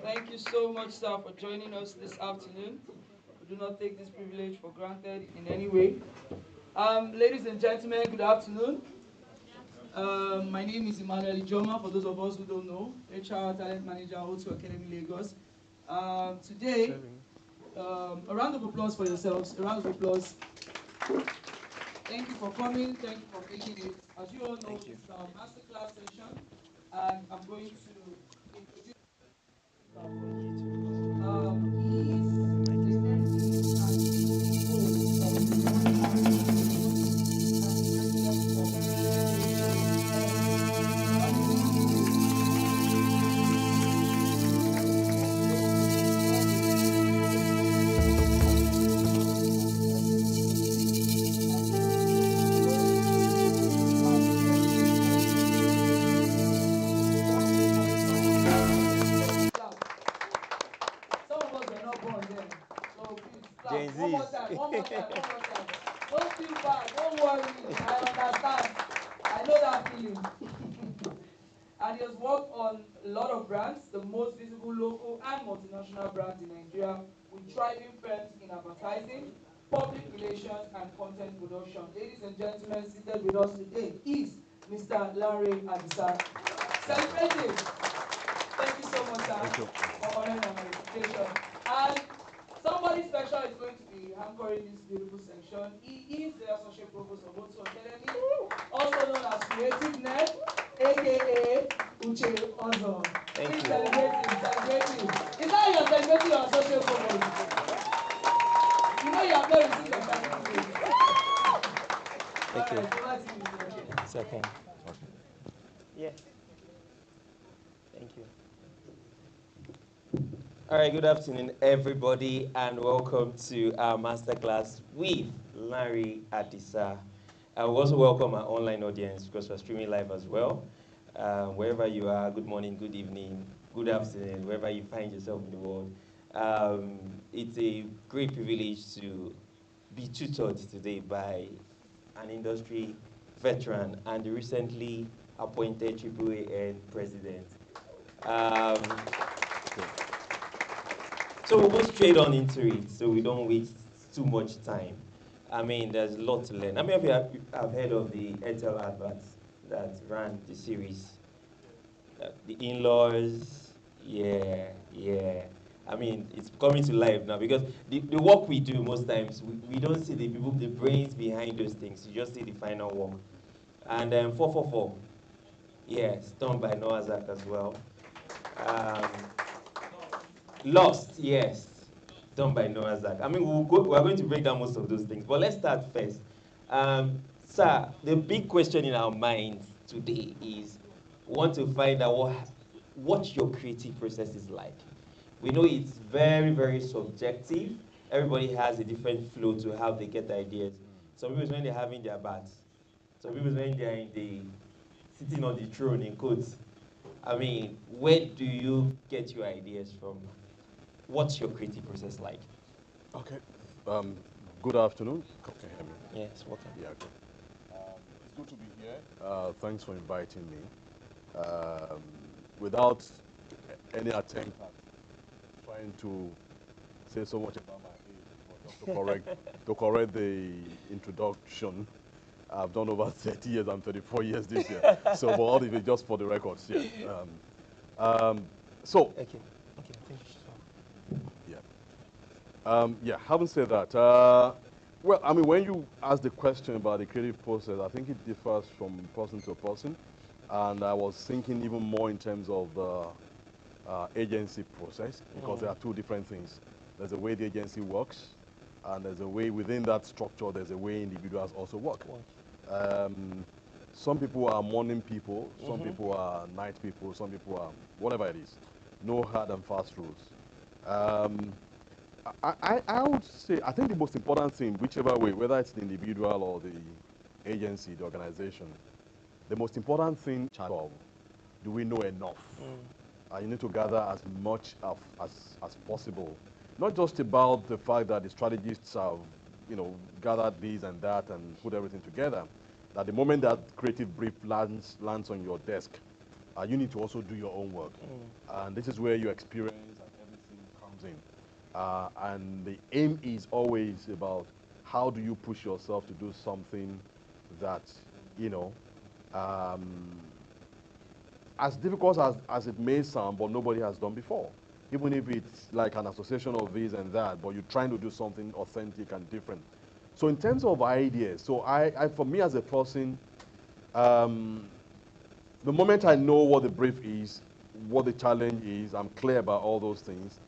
Thank you so much, sir, for joining us this afternoon. We do not take this privilege for granted in any way. Ladies and gentlemen, good afternoon. My name is Emmanuel Ijoma, for those of us who don't know, HR Talent Manager, O2 Academy Lagos. Today, a round of applause for yourselves, a round of applause. Thank you for coming, thank you for making it. As you all know, it's our masterclass session, and I'm going to introduce he is the MD and CEO Some of us were not born then. So please clap. One more time, one more time, one more time. Don't feel bad, don't worry. I understand. I know that feeling. And he has worked on a lot of brands, the most visible local and multinational brands in Nigeria, with thriving firms in advertising, public relations, and content production. Ladies and gentlemen, seated with us today is Mr. Lanre Adisa. Celebrating. Thank you so much, sir, for honoring our invitation. And somebody special is going to be anchoring this beautiful section. He is the Associate Provost of O2 Academy, also known as Creative Nerd, aka Uche Ozo. Please celebrate him, celebrate him. Is that you're celebrating your Associate Provost? You know you have not received your certificate. Thank you. Over to you, Mr. Uche. Second. Yeah. Thank you. All right, good afternoon, everybody, and welcome to our masterclass with Lanre Adisa. And we also welcome our online audience because we're streaming live as well. Wherever you are, good morning, good evening, good afternoon, wherever you find yourself in the world. It's a great privilege to be tutored today by an industry veteran and the recently appointed AAAN president. So we'll go straight on into it so we don't waste too much time. I mean, there's a lot to learn. How many of you have heard of the Airtel adverts that ran the series? The in-laws, yeah. I mean, it's coming to life now because the work we do most times, we don't see the people, the brains behind those things. You just see the final work. And 444, yes, done by Noah Zach as well. Lost, yes, done by Noah Zach. I mean, we're going to break down most of those things, but let's start first. Sir, the big question in our minds today is, we want to find out what your creative process is like. We know it's very, very subjective. Everybody has a different flow to how they get ideas. Some people, when they're having their baths. Some people, when they're sitting on the throne in quotes. I mean, where do you get your ideas from? What's your creative process like? Okay. Good afternoon. Okay, hear me? Yes, welcome. Yeah, good. It's good to be here. Thanks for inviting me. Without any attempt at trying to say so much about my age, but just to correct the introduction, I've done over 30 years. I'm 34 years this year. So, but all of it just for the records. Yeah. So. Okay. Thank you. Yeah, having said that, well, I mean, when you ask the question about the creative process, I think it differs from person to person. And I was thinking even more in terms of the agency process, because there are two different things. There's a way the agency works, and there's a way within that structure, there's a way individuals also work. Some people are morning people, some people are night people, some people are whatever it is. No hard and fast rules. I would say, I think the most important thing, whichever way, whether it's the individual or the agency, the organization, the most important thing of, do we know enough? You need to gather as much as possible. Not just about the fact that the strategists have, gathered this and that and put everything together. That the moment that creative brief lands on your desk, you need to also do your own work. And this is where your experience magazine. And the aim is always about how do you push yourself to do something that, you know, um, as difficult as it may sound, but nobody has done before. Even if it's like an association of this and that, but you're trying to do something authentic and different. So in terms of ideas, so for me as a person, um, the moment I know what the brief is, what the challenge is, I'm clear about all those things.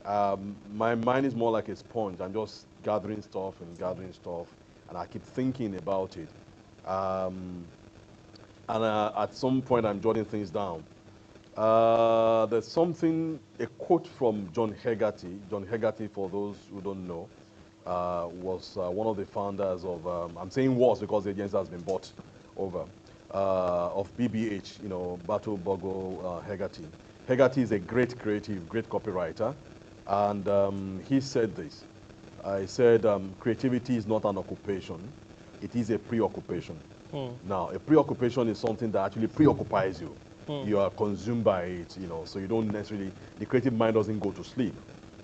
My mind is more like a sponge. I'm just gathering stuff, and I keep thinking about it. At some point, I'm jotting things down. There's something, a quote from John Hegarty. John Hegarty, for those who don't know, was one of the founders of, I'm saying was because the agency has been bought over, of BBH, you know, Battle Bogo Hegarty. Hegarty is a great creative, great copywriter, and he said this. He said, creativity is not an occupation, it is a preoccupation. Now, a preoccupation is something that actually preoccupies you. You are consumed by it, you know, so you don't necessarily, the creative mind doesn't go to sleep.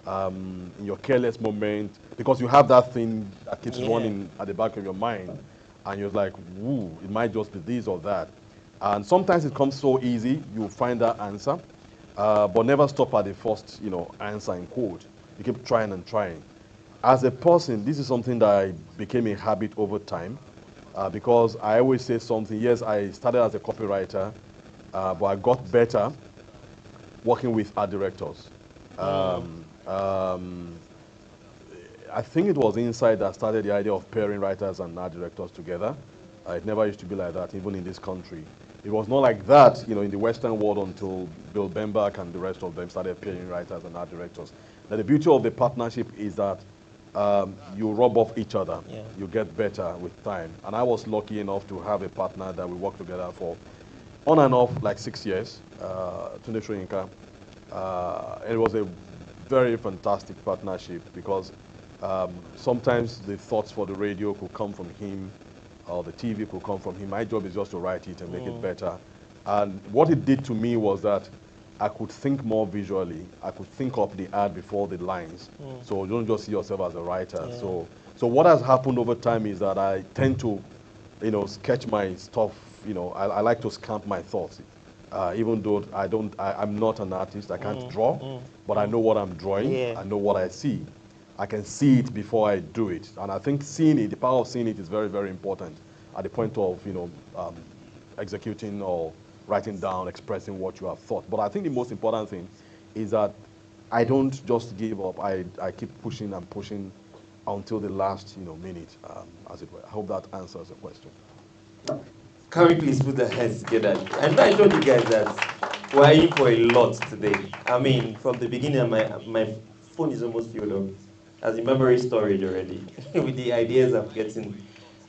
In your careless moment, because you have that thing that keeps running at the back of your mind, and you're like, woo, it might just be this or that. And sometimes it comes so easy, you find that answer, but never stop at the first, you know, answer in quote. You keep trying and trying. As a person, this is something that I became a habit over time, because I always say something. Yes, I started as a copywriter, but I got better working with art directors. I think it was Inside that started the idea of pairing writers and art directors together. It never used to be like that, even in this country. It was not like that, you know, in the Western world until Bill Bembach and the rest of them started pairing writers and art directors. Now, the beauty of the partnership is that you rub off each other. Yeah. You get better with time. And I was lucky enough to have a partner that we worked together for on and off like 6 years, Tunde Shoyinka. It was a very fantastic partnership because sometimes the thoughts for the radio could come from him, or the TV could come from him. My job is just to write it and make it better. And what it did to me was that I could think more visually. I could think up the ad before the lines. So you don't just see yourself as a writer. Yeah. So what has happened over time is that I tend to, you know, sketch my stuff. You know, I like to scamp my thoughts. Even though I'm not an artist, I can't draw, but I know what I'm drawing. Yeah. I know what I see. I can see it before I do it. And I think seeing it, the power of seeing it is very, very important at the point of, you know, executing or writing down, expressing what you have thought. But I think the most important thing is that I don't just give up. I keep pushing and pushing until the last, you know, minute, as it were. I hope that answers the question. Can we please put the heads together? And I told you guys that we're in for a lot today. I mean, from the beginning, my phone is almost filled up as a memory storage already with the ideas I'm getting.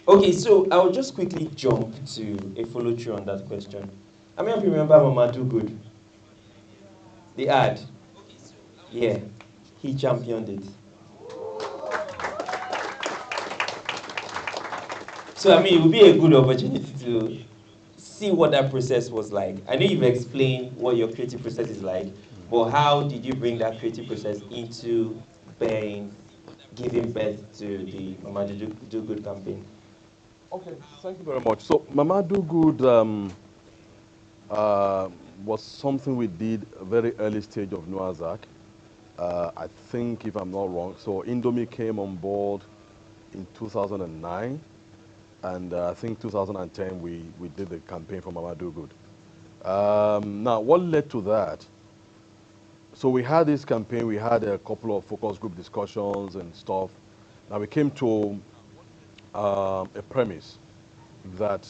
Okay, so I'll just quickly jump to a follow through on that question. How many of you remember Mama Do Good? The ad? Yeah, he championed it. So, I mean, it would be a good opportunity to see what that process was like. I know you've explained what your creative process is like, but how did you bring that creative process into being, giving birth to the Mama Do Good campaign? Okay, thank you very much. So Mama Do Good was something we did a very early stage of Noazak. I think, if I'm not wrong, so Indomie came on board in 2009, and I think 2010 we did the campaign for Mama Do Good. Now, what led to that? So we had this campaign, we had a couple of focus group discussions and stuff. Now we came to a premise that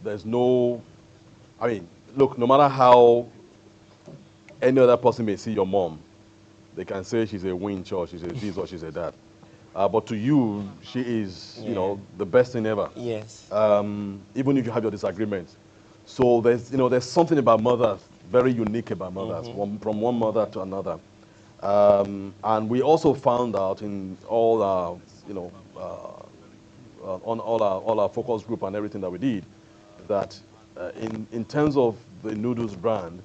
there's no, I mean, look, no matter how any other person may see your mom, they can say she's a winch or she's a this or she's a that. But to you, she is, you know, the best thing ever. Yes. Even if you have your disagreements. So there's, you know, there's something about mothers, very unique about mothers, from one mother to another. And we also found out in all our, you know, on all our focus group and everything that we did, that in terms of the noodles brand,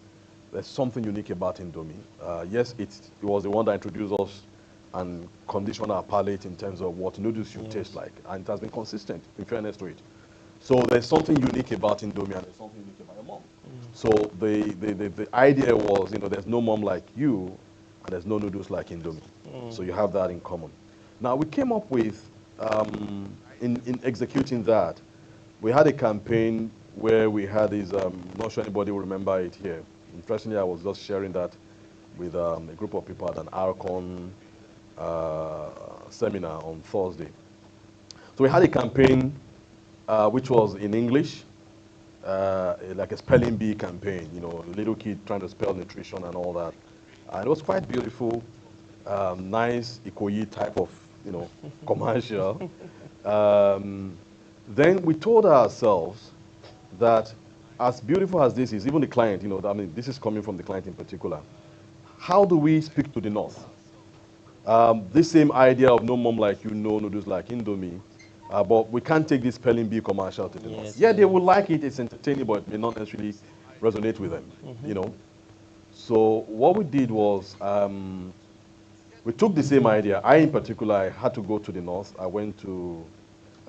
there's something unique about Indomie. Yes, it was the one that introduced us and conditioned our palate in terms of what noodles should taste like. And it has been consistent, in fairness to it. So there's something unique about Indomie and there's something unique about your mom. So the idea was, there's no mom like you and there's no noodles like Indomie. So you have that in common. Now we came up with, in executing that, we had a campaign where we had this, not sure anybody will remember it here. Interestingly, I was just sharing that with a group of people at an AAAN seminar on Thursday. So we had a campaign which was in English, like a spelling bee campaign, a little kid trying to spell nutrition and all that. And it was quite beautiful, nice Ikoyi type of, commercial. Then we told ourselves that as beautiful as this is, even the client, this is coming from the client in particular, how do we speak to the North? This same idea of no mom like you, no noodles like Indomie, but we can't take this spelling bee commercial to the North. Yeah, they will like it, it's entertaining, but it may not necessarily resonate with them, So what we did was, we took the same idea. I, in particular, I had to go to the North. I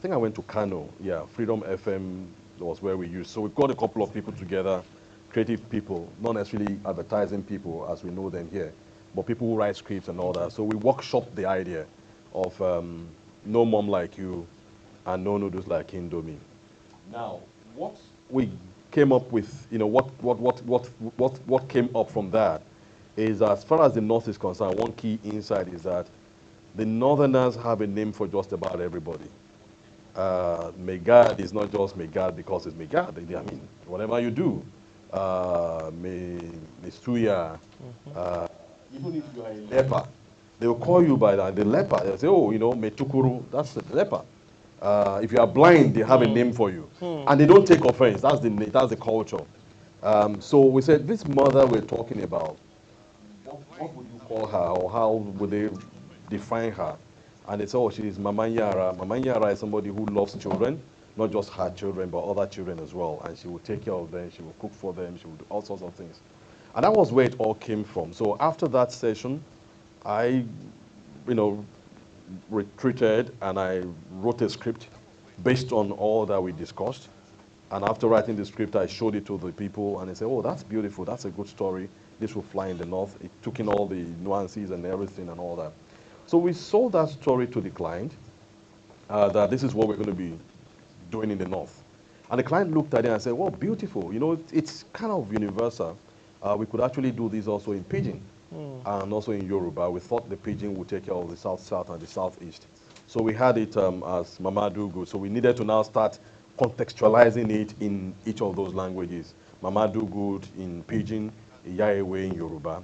think I went to Kano. Yeah, Freedom FM was where we used. So we got a couple of people together, creative people, not necessarily advertising people as we know them here, but people who write scripts and all that. So we workshopped the idea of no mom like you and no noodles like Indomie. Now, what we came up with, what came up from that is, as far as the North is concerned, one key insight is that the Northerners have a name for just about everybody. Megad is not just Megad because it's Megad. I mean, whatever you do, Mesuya, even if you are a leper, they will call you by that. The leper, they'll say, oh, Metukuru, that's the leper. If you are blind, they have a name for you. And they don't take offense. That's the culture. So we said, this mother we're talking about, what would you call her, or how would they define her? And they said, oh, she is Mama Yara. Mama Yara is somebody who loves children, not just her children, but other children as well. And she will take care of them, she will cook for them, she will do all sorts of things. And that was where it all came from. So after that session, I, retreated and I wrote a script based on all that we discussed. And after writing the script, I showed it to the people and they said, oh, that's beautiful, that's a good story. This will fly in the North. It took in all the nuances and everything and all that. So we sold that story to the client, that this is what we're going to be doing in the North. And the client looked at it and said, well, beautiful. It's kind of universal. We could actually do this also in Pidgin and also in Yoruba. We thought the Pidgin would take care of the South-South and the Southeast. So we had it as Mama Do Good. So we needed to now start contextualizing it in each of those languages. Mama Do Good in Pidgin, Yaewe in Yoruba.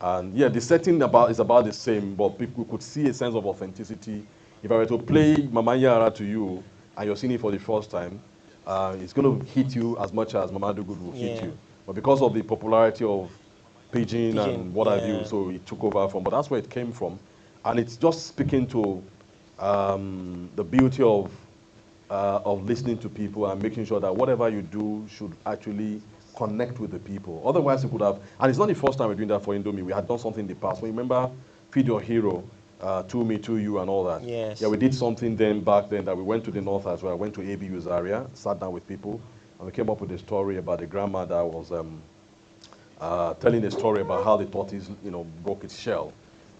And yeah, the setting is about the same, but people could see a sense of authenticity. If I were to play Mama Yara to you, and you're seeing it for the first time, it's going to hit you as much as Mama Do Good will hit you. But because of the popularity of Pidgin and what have you, so it took over from, but that's where it came from. And it's just speaking to the beauty of listening to people and making sure that whatever you do should actually connect with the people. Otherwise, you could have, and it's not the first time we're doing that for Indomie. We had done something in the past. Remember, Feed Your Hero, To Me, To You, and all that. Yes. Yeah, we did something back then that we went to the North as well. I went to ABU's area, sat down with people, and we came up with a story about the grandma that was telling a story about how the tortoise, broke its shell.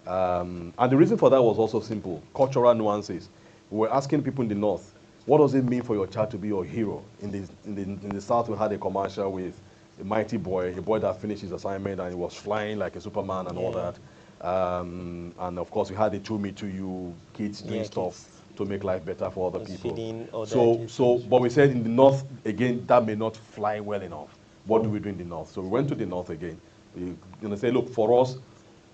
And the reason for that was also simple, cultural nuances. We were asking people in the North, what does it mean for your child to be your hero? In the South, we had a commercial with a mighty boy, a boy that finished his assignment and he was flying like a Superman and all that. And of course, we had the To Me, To You, kids doing stuff to make life better for other people. But we said in the North, again, that may not fly well enough. What do we do in the North? So we went to the North again. We're going to say, look, for us,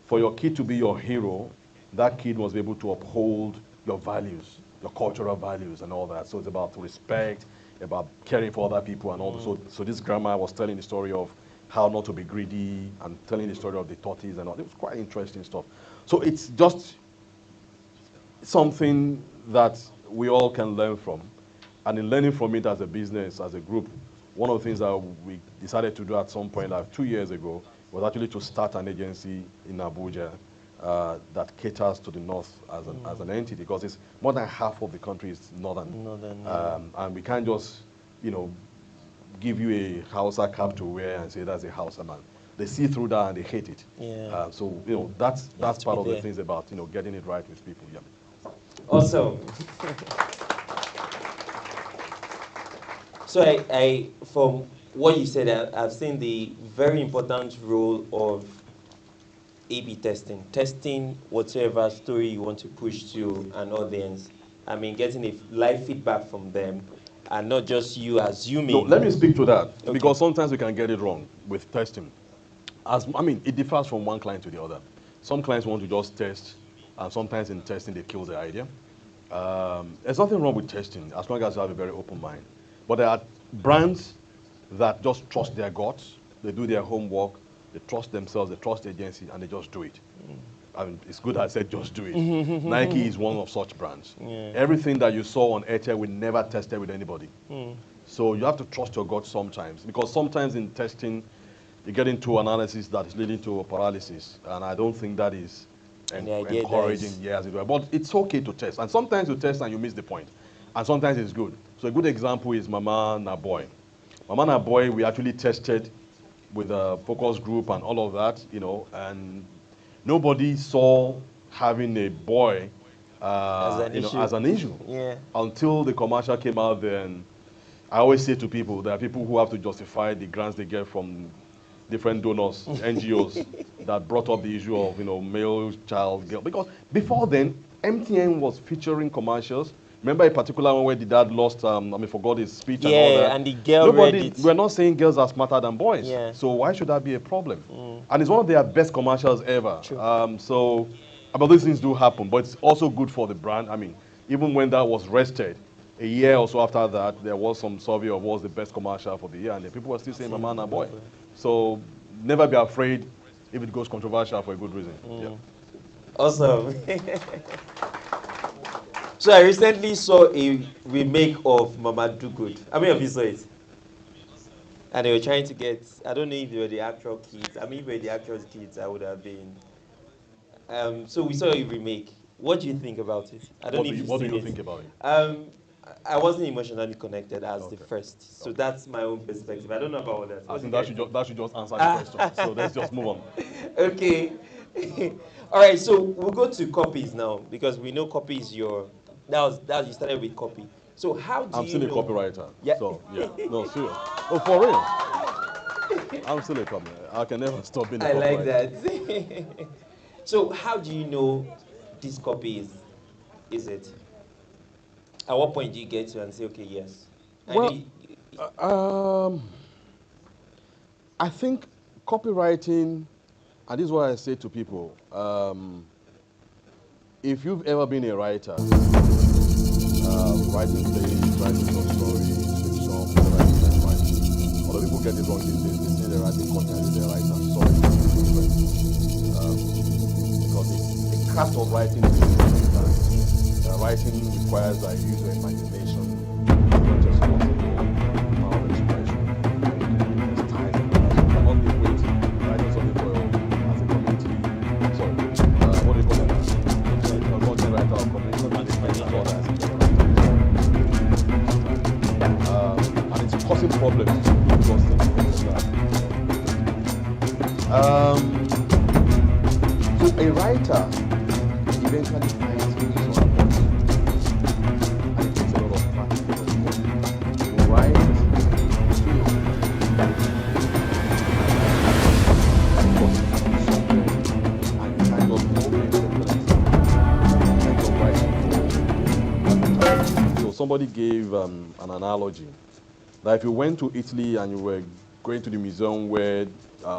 for your kid to be your hero, that kid must be able to uphold your values, your cultural values and all that. So it's about respect, about caring for other people and all that. So this grandma was telling the story of how not to be greedy and telling the story of the tortoise and all. It was quite interesting stuff. So it's just something that we all can learn from. And in learning from it as a business, as a group, one of the things that we decided to do at some point, like 2 years ago, was actually to start an agency in Abuja that caters to the north as an entity, because it's more than half of the country is northern. And we can't just, you know, give you a Hausa cap to wear and say that's a Hausa man. They see through that and they hate it. So, you know, that's part of the things about, you know, getting it right with people. Yeah. Awesome. So I from what you said, I've seen the very important role of A/B testing whatever story you want to push to an audience. I mean, getting a live feedback from them, and not just you assuming. No, let me speak to that, because sometimes we can get it wrong with testing. I mean, it differs from one client to the other. Some clients want to just test, and sometimes in testing they kill the idea. There's nothing wrong with testing as long as you have a very open mind. But there are brands that just trust their guts, they do their homework, they trust themselves, they trust the agency, and they just do it. I mean, it's good I said just do it. Nike is one of such brands. Everything that you saw on Airtel, we never tested with anybody. So you have to trust your gut sometimes, because sometimes in testing, you get into analysis that is leading to paralysis, and I don't think that is encouraging. Yes, but it's okay to test, and sometimes you test and you miss the point, and sometimes it's good. So a good example is Mama Na Boy. Mama Na Boy, we actually tested with a focus group and all of that, you know, and nobody saw having a boy as an issue until the commercial came out. Then I always say to people, there are people who have to justify the grants they get from different donors, NGOs, that brought up the issue of, you know, male child, girl. Because before then, MTN was featuring commercials. Remember a particular one where the dad lost, forgot his speech and all that. Yeah, and the girl read it. We're not saying girls are smarter than boys. So why should that be a problem? And it's one of their best commercials ever. But these things do happen, but it's also good for the brand. I mean, even when that was rested, a year or so after that, there was some survey of what was the best commercial for the year, and the people were still saying Mama Na Boy. So never be afraid if it goes controversial for a good reason. Yeah. Awesome. So I recently saw a remake of Mama Do Good. How many of you saw it? And they were trying to get, I don't know if they were the actual kids. I mean, if they were the actual kids, I would have been. So we saw a remake. What do you think about it? I don't know if you've What do seen you it. think about it? I wasn't emotionally connected as the first. So that's my own perspective. I don't know about others. I think that should just answer the question. So let's just move on. Okay. All right, so we'll go to copies now, because we know copy is your. That was you started with copy. So how do I'm you still know? a copywriter. Yeah. So yeah. No, serious. Oh, for real. I'm still a copywriter. I can never stop being a copywriter. I like that. So how do you know this copy is it? At what point do you get to and say, okay, yes? I think copywriting, and this is what I say to people, if you've ever been a writer, writing plays, writing short stories, fiction, whatever you can write. A lot of people get it wrong these days. They say they're writing content, they're writing. Sorry, because the craft of writing is different. Writing requires a user imagination, not just power of expression. It's time. You cannot be waiting, writing something for as a community. Sorry, what do you call that? A content writer or community management, all that. And it's causing problems because things like that. So a writer eventually finds his own voice, and it takes a lot of practice to write, So somebody gave an analogy that if you went to Italy and you were going to the museum where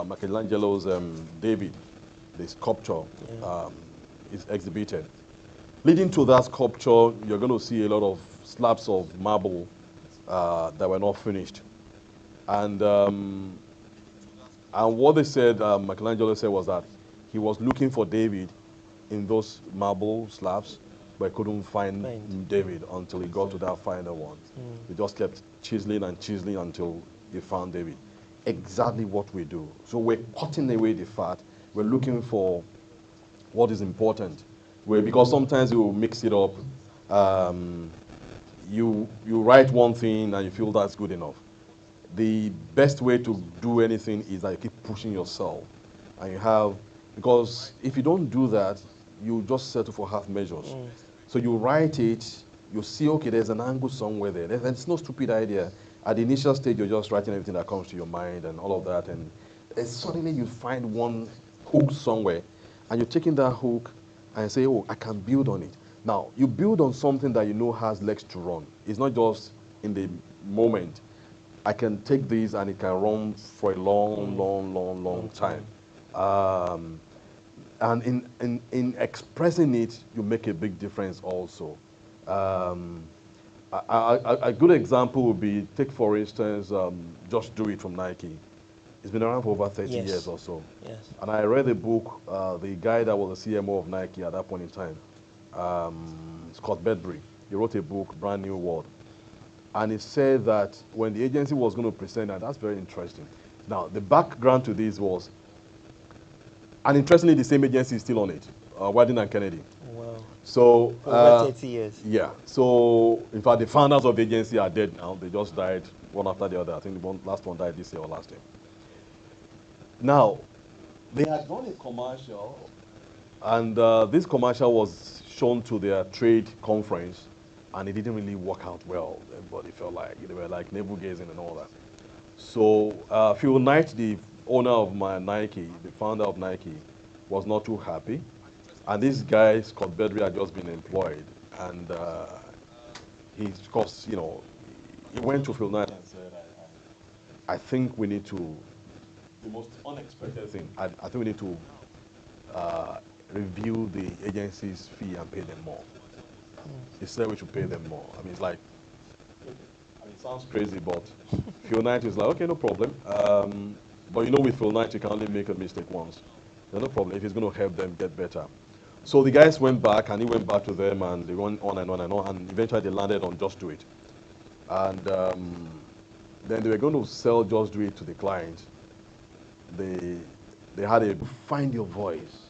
Michelangelo's David, the sculpture, is exhibited, leading to that sculpture, you're going to see a lot of slabs of marble that were not finished. And what they said, Michelangelo said, was that he was looking for David in those marble slabs, but couldn't find David until he got to that final one. He just kept chiseling and chiseling until he found David. exactly what we do. So we're cutting away the fat. We're looking for what is important. Because sometimes you mix it up. You write one thing and you feel that's good enough. The best way to do anything is that you keep pushing yourself. And you have, because if you don't do that, you just settle for half measures. So you write it, you see, okay, there's an angle somewhere there. It's no stupid idea. At the initial stage, you're just writing everything that comes to your mind and all of that. And suddenly you find one hook somewhere. And you're taking that hook and say, oh, I can build on it. Now, you build on something that you know has legs to run. It's not just in the moment. I can take this and it can run for a long time. And in expressing it, you make a big difference also. A good example would be, take for instance, Just Do It from Nike. It's been around for over 30 years or so. Yes. And I read a book, the guy that was the CMO of Nike at that point in time, Scott Bedbury. He wrote a book, Brand New World. And he said that when the agency was going to present, and that's very interesting. Now, the background to this was, and interestingly, the same agency is still on it, Wadden and Kennedy. Wow. So, over 30 years. Yeah. So, in fact, the founders of the agency are dead now. They just died one after the other. I think the last one died this year or last year. Now, they had done a commercial, and this commercial was shown to their trade conference, and it didn't really work out well. Everybody felt like they were like navel gazing and all that. So Phil Knight, the owner of Nike, the founder of Nike, was not too happy. And this guy, Scott Bedbury, had just been employed. And of course, he went to Phil Knight and said, I think we need to, the most unexpected thing, I think we need to review the agency's fee and pay them more. He said we should pay them more. I mean, it's like, it sounds crazy, but Phil Knight is like, okay, no problem. But with Phil Knight, you can only make a mistake once. No problem if he's going to help them get better. So the guys went back, and he went back to them, and they went on and on and on, and eventually they landed on Just Do It. And then they were going to sell Just Do It to the client. They had a find your voice.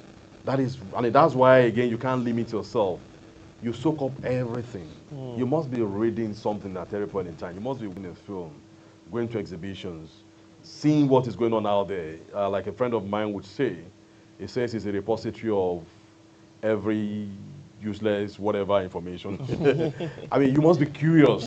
That's why, again, you can't limit yourself. You soak up everything. You must be reading something at every point in time. You must be watching a film, going to exhibitions, seeing what is going on out there. Like a friend of mine would say, he says it's a repository of every useless whatever information. I mean, you must be curious.